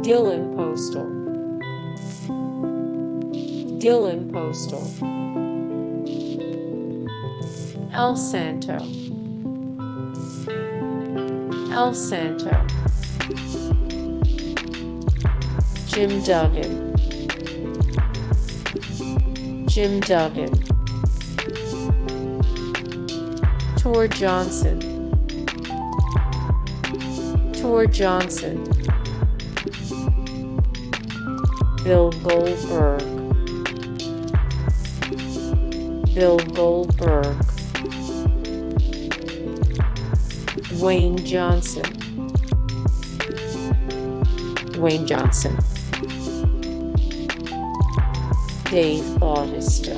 Postl, Postl, Santo, Santo, Duggan, Duggan, Tor Johnson, Johnson, Goldberg, Goldberg, Dwayne Johnson, Johnson, Bautista,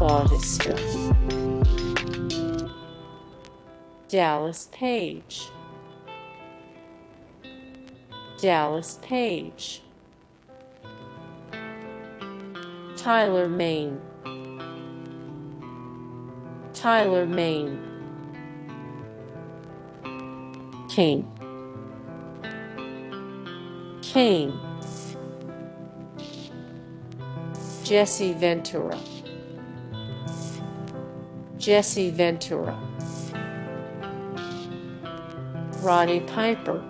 Bautista, Page, Page, Tyler, Maine, Kane, Ventura, Ventura, Roddy Piper,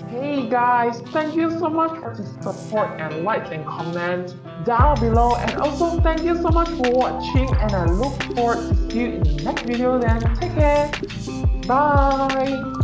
Hey guys, thank you so much for the support and likes and comments down below, and also thank you so much for watching, and I look forward to see you in the next video. Then take care, bye.